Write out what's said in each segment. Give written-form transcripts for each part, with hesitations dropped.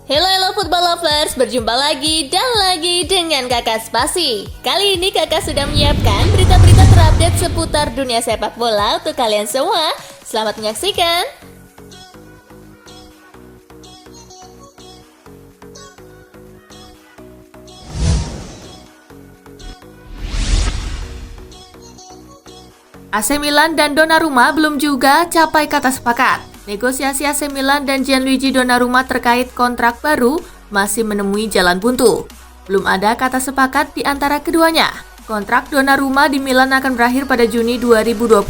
Hello football lovers, berjumpa lagi dan lagi dengan Kakak Spasi. Kali ini Kakak sudah menyiapkan berita-berita terupdate seputar dunia sepak bola untuk kalian semua. Selamat menyaksikan. AC Milan dan Donnarumma belum juga capai kata sepakat. Negosiasi AC Milan dan Gianluigi Donnarumma terkait kontrak baru masih menemui jalan buntu. Belum ada kata sepakat di antara keduanya. Kontrak Donnarumma di Milan akan berakhir pada Juni 2021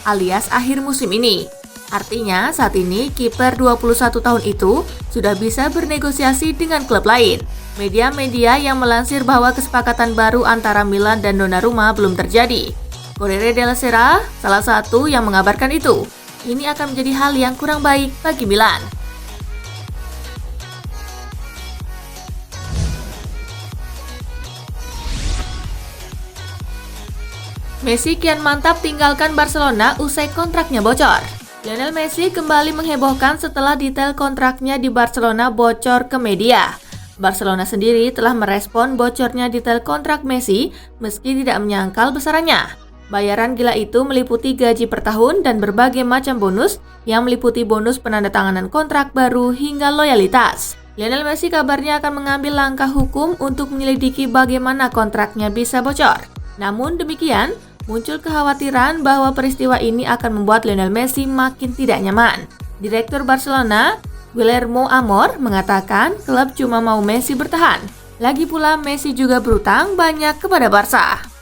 alias akhir musim ini. Artinya saat ini kiper 21 tahun itu sudah bisa bernegosiasi dengan klub lain. Media-media yang melansir bahwa kesepakatan baru antara Milan dan Donnarumma belum terjadi. Corriere della Sera salah satu yang mengabarkan itu. Ini akan menjadi hal yang kurang baik bagi Milan. Messi kian mantap tinggalkan Barcelona usai kontraknya bocor. Lionel Messi kembali menghebohkan setelah detail kontraknya di Barcelona bocor ke media. Barcelona sendiri telah merespon bocornya detail kontrak Messi meski tidak menyangkal besarannya. Bayaran gila itu meliputi gaji per tahun dan berbagai macam bonus yang meliputi bonus penandatanganan kontrak baru hingga loyalitas. Lionel Messi kabarnya akan mengambil langkah hukum untuk menyelidiki bagaimana kontraknya bisa bocor. Namun demikian, muncul kekhawatiran bahwa peristiwa ini akan membuat Lionel Messi makin tidak nyaman. Direktur Barcelona, Guillermo Amor, mengatakan klub cuma mau Messi bertahan. Lagi pula Messi juga berutang banyak kepada Barca.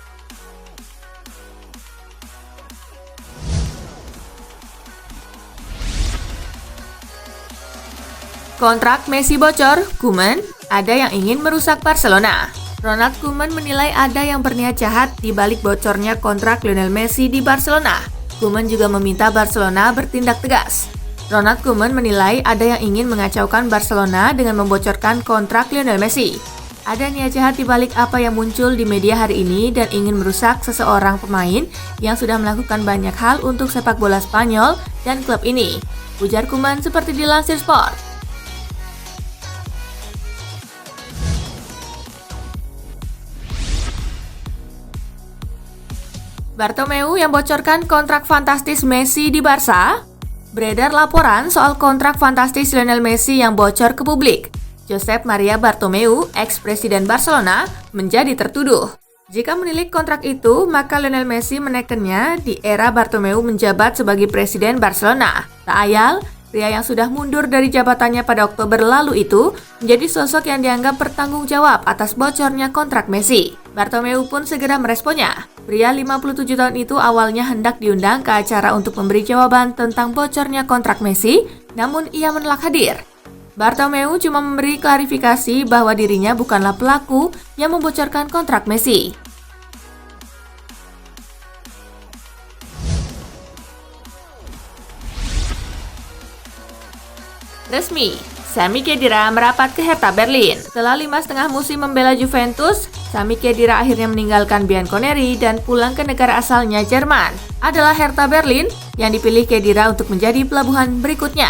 Kontrak Messi bocor, Koeman, ada yang ingin merusak Barcelona. Ronald Koeman menilai ada yang berniat jahat di balik bocornya kontrak Lionel Messi di Barcelona. Koeman juga meminta Barcelona bertindak tegas. Ronald Koeman menilai ada yang ingin mengacaukan Barcelona dengan membocorkan kontrak Lionel Messi. Ada niat jahat di balik apa yang muncul di media hari ini dan ingin merusak seseorang pemain yang sudah melakukan banyak hal untuk sepak bola Spanyol dan klub ini. Ujar Koeman seperti dilansir Sport. Bartomeu yang bocorkan kontrak fantastis Messi di Barca. Beredar laporan soal kontrak fantastis Lionel Messi yang bocor ke publik. Josep Maria Bartomeu, ex-presiden Barcelona, menjadi tertuduh. Jika menilik kontrak itu, maka Lionel Messi menekannya di era Bartomeu menjabat sebagai presiden Barcelona. Tak ayal, pria yang sudah mundur dari jabatannya pada Oktober lalu itu menjadi sosok yang dianggap bertanggung jawab atas bocornya kontrak Messi. Bartomeu pun segera meresponnya. Pria 57 tahun itu awalnya hendak diundang ke acara untuk memberi jawaban tentang bocornya kontrak Messi, namun ia menolak hadir. Bartomeu cuma memberi klarifikasi bahwa dirinya bukanlah pelaku yang membocorkan kontrak Messi. Resmi, Sami Khedira merapat ke Hertha Berlin. Setelah 5,5 musim membela Juventus, Sami Khedira akhirnya meninggalkan Bianconeri dan pulang ke negara asalnya Jerman. Adalah Hertha Berlin yang dipilih Khedira untuk menjadi pelabuhan berikutnya.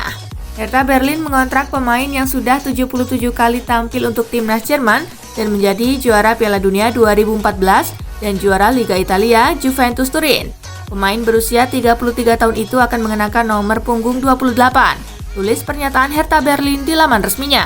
Hertha Berlin mengontrak pemain yang sudah 77 kali tampil untuk timnas Jerman dan menjadi juara Piala Dunia 2014 dan juara Liga Italia Juventus Turin. Pemain berusia 33 tahun itu akan mengenakan nomor punggung 28. Tulis pernyataan Hertha Berlin di laman resminya.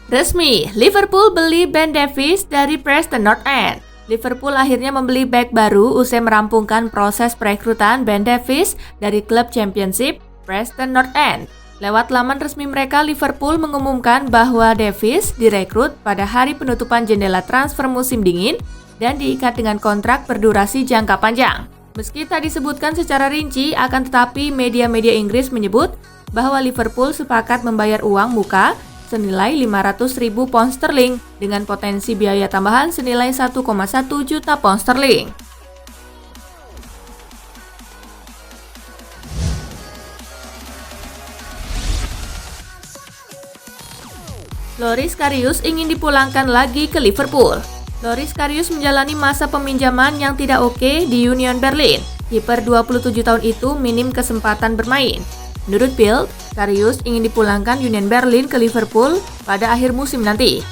Resmi, Liverpool beli Ben Davies dari Preston North End. Liverpool akhirnya membeli bek baru usai merampungkan proses perekrutan Ben Davies dari klub Championship Preston North End. Lewat laman resmi mereka, Liverpool mengumumkan bahwa Davies direkrut pada hari penutupan jendela transfer musim dingin dan diikat dengan kontrak berdurasi jangka panjang. Meski tak disebutkan secara rinci, akan tetapi media-media Inggris menyebut bahwa Liverpool sepakat membayar uang muka senilai 500.000 pound sterling dengan potensi biaya tambahan senilai 1,1 juta pound sterling. Loris Karius ingin dipulangkan lagi ke Liverpool. Loris Karius menjalani masa peminjaman yang tidak oke di Union Berlin. Kiper 27 tahun itu minim kesempatan bermain. Menurut Bild, Karius ingin dipulangkan Union Berlin ke Liverpool pada akhir musim nanti.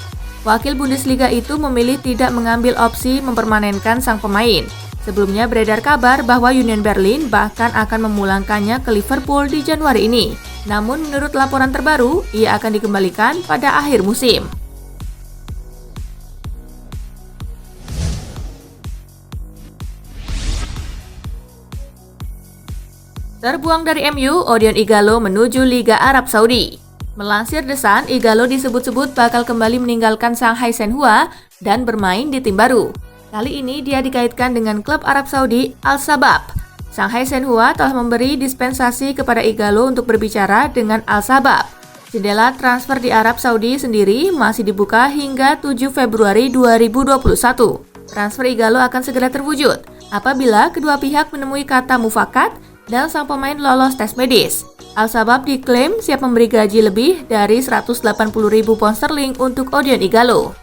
Wakil Bundesliga itu memilih tidak mengambil opsi mempermanenkan sang pemain. Sebelumnya beredar kabar bahwa Union Berlin bahkan akan memulangkannya ke Liverpool di Januari ini. Namun menurut laporan terbaru, ia akan dikembalikan pada akhir musim. Terbuang dari MU, Odion Ighalo menuju Liga Arab Saudi. Melansir The Sun, Ighalo disebut-sebut bakal kembali meninggalkan Shanghai Shenhua dan bermain di tim baru. Kali ini dia dikaitkan dengan klub Arab Saudi Al-Shabab. Shanghai Shenhua telah memberi dispensasi kepada Ighalo untuk berbicara dengan Al-Shabab. Jendela transfer di Arab Saudi sendiri masih dibuka hingga 7 Februari 2021. Transfer Ighalo akan segera terwujud apabila kedua pihak menemui kata mufakat dan sang pemain lolos tes medis. Al-Shabab diklaim siap memberi gaji lebih dari 180.000 pound sterling untuk Odion Ighalo.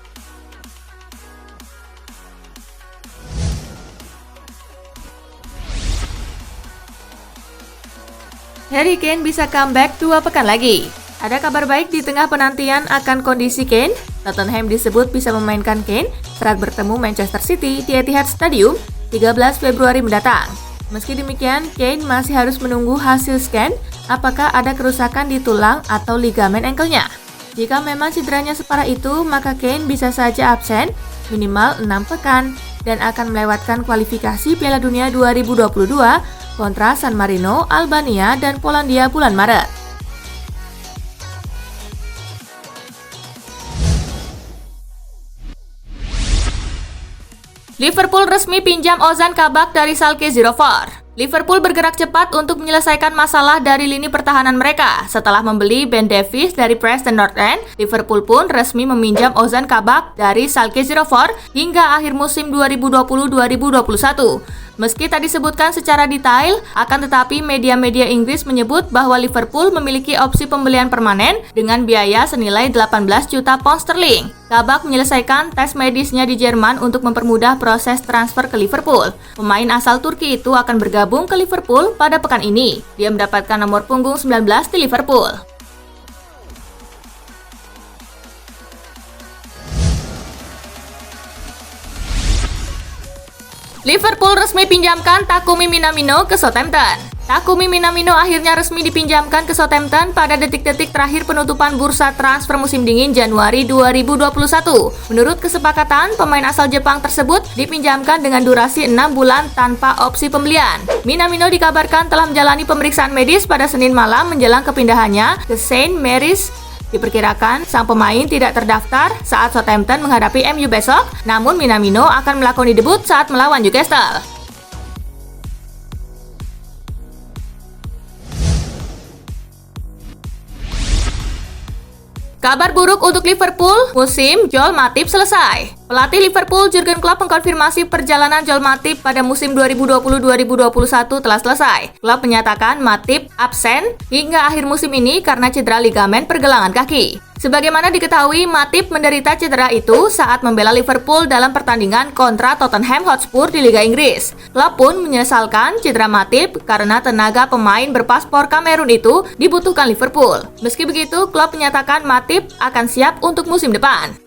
Harry Kane bisa comeback 2 pekan lagi. Ada kabar baik di tengah penantian akan kondisi Kane. Tottenham disebut bisa memainkan Kane saat bertemu Manchester City di Etihad Stadium 13 Februari mendatang. Meski demikian, Kane masih harus menunggu hasil scan apakah ada kerusakan di tulang atau ligamen ankle-nya. Jika memang cederanya separah itu, maka Kane bisa saja absen minimal 6 pekan dan akan melewatkan kualifikasi Piala Dunia 2022 kontra San Marino, Albania, dan Polandia bulan Maret. Liverpool resmi pinjam Ozan Kabak dari Schalke 04. Liverpool bergerak cepat untuk menyelesaikan masalah dari lini pertahanan mereka. Setelah membeli Ben Davies dari Preston North End, Liverpool pun resmi meminjam Ozan Kabak dari Schalke 04 hingga akhir musim 2020-2021. Meski tak disebutkan secara detail, akan tetapi media-media Inggris menyebut bahwa Liverpool memiliki opsi pembelian permanen dengan biaya senilai 18 juta pound sterling. Kabak menyelesaikan tes medisnya di Jerman untuk mempermudah proses transfer ke Liverpool. Pemain asal Turki itu akan bergabung ke Liverpool pada pekan ini. Dia mendapatkan nomor punggung 19 di Liverpool. Liverpool resmi pinjamkan Takumi Minamino ke Southampton. Takumi Minamino akhirnya resmi dipinjamkan ke Southampton pada detik-detik terakhir penutupan bursa transfer musim dingin Januari 2021. Menurut kesepakatan, pemain asal Jepang tersebut dipinjamkan dengan durasi 6 bulan tanpa opsi pembelian. Minamino dikabarkan telah menjalani pemeriksaan medis pada Senin malam menjelang kepindahannya ke St. Mary's. Diperkirakan sang pemain tidak terdaftar saat Southampton menghadapi MU besok, namun Minamino akan melakoni debut saat melawan Newcastle. Kabar buruk untuk Liverpool, musim Joel Matip selesai. Pelatih Liverpool Jurgen Klopp mengkonfirmasi perjalanan Joel Matip pada musim 2020-2021 telah selesai. Klopp menyatakan Matip absen hingga akhir musim ini karena cedera ligamen pergelangan kaki. Sebagaimana diketahui, Matip menderita cedera itu saat membela Liverpool dalam pertandingan kontra Tottenham Hotspur di Liga Inggris. Klopp pun menyesalkan cedera Matip karena tenaga pemain berpaspor Kamerun itu dibutuhkan Liverpool. Meski begitu, Klopp menyatakan Matip akan siap untuk musim depan.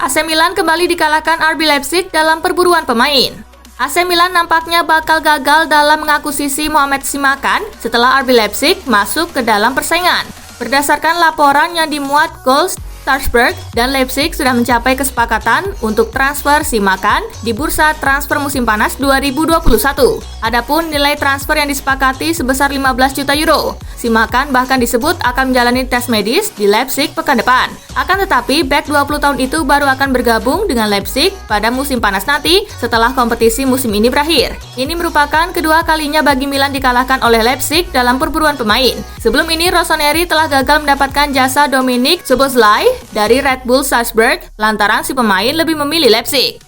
AC Milan kembali dikalahkan RB Leipzig dalam perburuan pemain. AC Milan nampaknya bakal gagal dalam mengakuisisi Mohamed Simakan setelah RB Leipzig masuk ke dalam persaingan. Berdasarkan laporan yang dimuat Goal Starsberg dan Leipzig sudah mencapai kesepakatan untuk transfer Simakan di bursa transfer musim panas 2021. Adapun nilai transfer yang disepakati sebesar 15 juta euro. Simakan bahkan disebut akan menjalani tes medis di Leipzig pekan depan. Akan tetapi, bek 20 tahun itu baru akan bergabung dengan Leipzig pada musim panas nanti setelah kompetisi musim ini berakhir. Ini merupakan kedua kalinya bagi Milan dikalahkan oleh Leipzig dalam perburuan pemain. Sebelum ini, Rossoneri telah gagal mendapatkan jasa Dominik Szoboszlai dari Red Bull Salzburg lantaran si pemain lebih memilih Leipzig.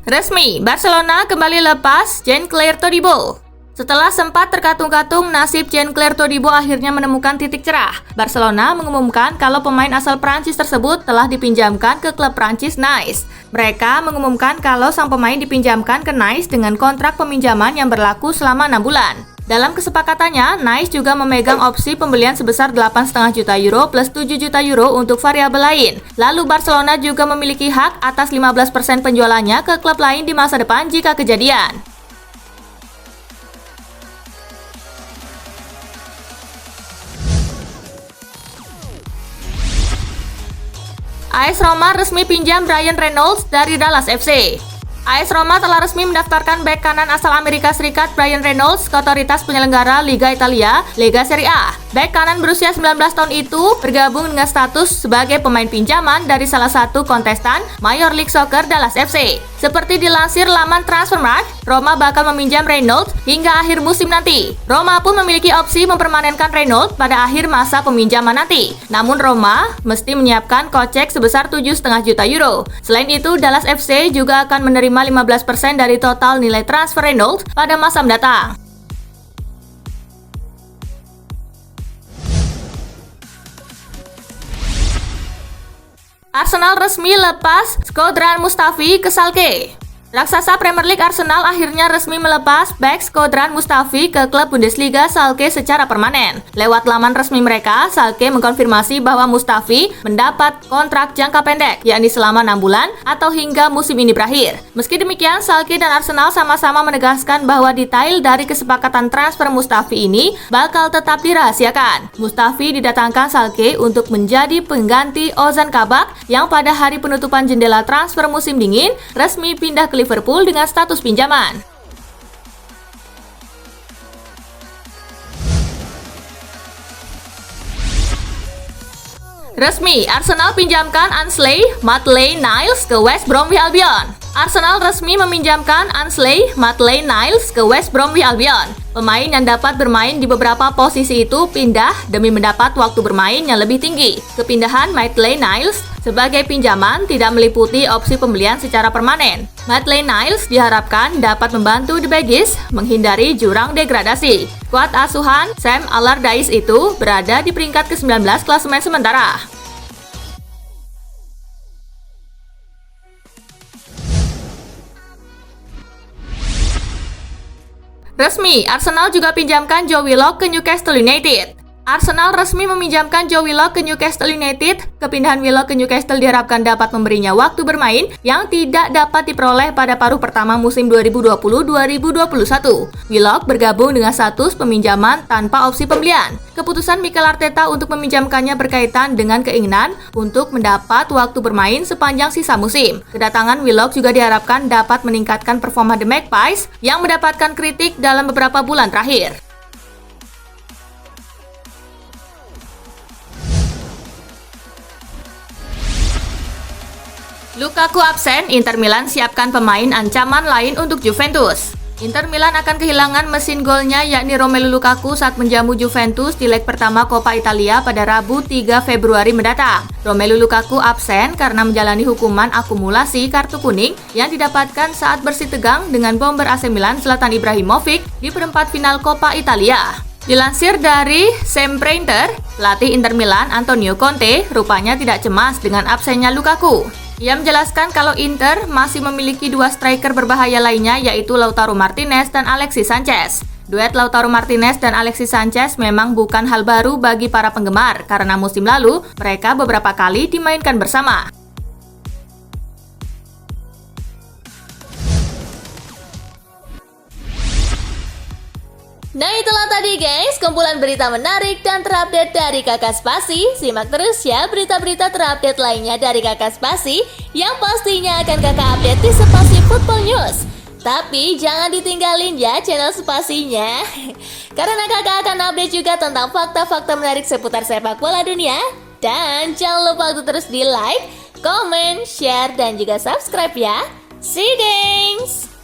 Resmi, Barcelona kembali lepas Jean-Claire Todibo. Setelah sempat terkatung-katung, nasib Jean-Claire Todibo akhirnya menemukan titik cerah. Barcelona mengumumkan kalau pemain asal Prancis tersebut telah dipinjamkan ke klub Prancis Nice. Mereka mengumumkan kalau sang pemain dipinjamkan ke Nice dengan kontrak peminjaman yang berlaku selama 6 bulan. Dalam kesepakatannya, Nice juga memegang opsi pembelian sebesar 8,5 juta euro plus 7 juta euro untuk variabel lain. Lalu Barcelona juga memiliki hak atas 15% penjualannya ke klub lain di masa depan jika kejadian. AS Roma resmi pinjam Ryan Reynolds dari Dallas FC. AS Roma telah resmi mendaftarkan bek kanan asal Amerika Serikat Ryan Reynolds ke otoritas penyelenggara Liga Italia, Lega Serie A. Bek kanan berusia 19 tahun itu bergabung dengan status sebagai pemain pinjaman dari salah satu kontestan Major League Soccer Dallas FC. Seperti dilansir laman Transfermarkt, Roma bakal meminjam Reynolds hingga akhir musim nanti. Roma pun memiliki opsi mempermanenkan Reynolds pada akhir masa peminjaman nanti. Namun Roma mesti menyiapkan kocek sebesar 7,5 juta euro. Selain itu, Dallas FC juga akan menerima 15% dari total nilai transfer Reynolds pada masa mendatang. Arsenal resmi lepas Shkodran Mustafi ke Schalke. Raksasa Premier League Arsenal akhirnya resmi melepas bek Shkodran Mustafi ke klub Bundesliga Schalke secara permanen. Lewat laman resmi mereka, Schalke mengkonfirmasi bahwa Mustafi mendapat kontrak jangka pendek, yakni selama 6 bulan atau hingga musim ini berakhir. Meski demikian, Schalke dan Arsenal sama-sama menegaskan bahwa detail dari kesepakatan transfer Mustafi ini bakal tetap dirahasiakan. Mustafi didatangkan Schalke untuk menjadi pengganti Ozan Kabak yang pada hari penutupan jendela transfer musim dingin resmi pindah ke Liverpool dengan status pinjaman. Resmi, Arsenal pinjamkan Ainsley Maitland-Niles ke West Bromwich Albion. Arsenal resmi meminjamkan Ainsley Maitland-Niles ke West Bromwich Albion. Pemain yang dapat bermain di beberapa posisi itu pindah demi mendapat waktu bermain yang lebih tinggi. Kepindahan Maitland-Niles sebagai pinjaman tidak meliputi opsi pembelian secara permanen. Maitland-Niles diharapkan dapat membantu The Baggies menghindari jurang degradasi. Skuad asuhan Sam Allardyce itu berada di peringkat ke-19 klasemen sementara. Resmi, Arsenal juga pinjamkan Joe Willock ke Newcastle United. Arsenal resmi meminjamkan Joe Willock ke Newcastle United. Kepindahan Willock ke Newcastle diharapkan dapat memberinya waktu bermain yang tidak dapat diperoleh pada paruh pertama musim 2020-2021. Willock bergabung dengan status peminjaman tanpa opsi pembelian. Keputusan Mikel Arteta untuk meminjamkannya berkaitan dengan keinginan untuk mendapat waktu bermain sepanjang sisa musim. Kedatangan Willock juga diharapkan dapat meningkatkan performa The Magpies yang mendapatkan kritik dalam beberapa bulan terakhir. Lukaku absen, Inter Milan siapkan pemain ancaman lain untuk Juventus. Inter Milan akan kehilangan mesin golnya yakni Romelu Lukaku saat menjamu Juventus di leg pertama Coppa Italia pada Rabu 3 Februari mendatang. Romelu Lukaku absen karena menjalani hukuman akumulasi kartu kuning yang didapatkan saat bersih tegang dengan bomber AC Milan Zlatan Ibrahimovic di perempat final Coppa Italia. Dilansir dari Sempre-Inter, pelatih Inter Milan Antonio Conte rupanya tidak cemas dengan absennya Lukaku. Ia menjelaskan kalau Inter masih memiliki dua striker berbahaya lainnya yaitu Lautaro Martinez dan Alexis Sanchez. Duet Lautaro Martinez dan Alexis Sanchez memang bukan hal baru bagi para penggemar karena musim lalu mereka beberapa kali dimainkan bersama. Nah itulah tadi guys, kumpulan berita menarik dan terupdate dari Kakak Spasi. Simak terus ya berita-berita terupdate lainnya dari Kakak Spasi yang pastinya akan Kakak update di Spasi Football News. Tapi jangan ditinggalin ya channel Spasinya karena Kakak akan update juga tentang fakta-fakta menarik seputar sepak bola dunia. Dan jangan lupa untuk terus di like, comment, share, dan juga subscribe ya. See you guys!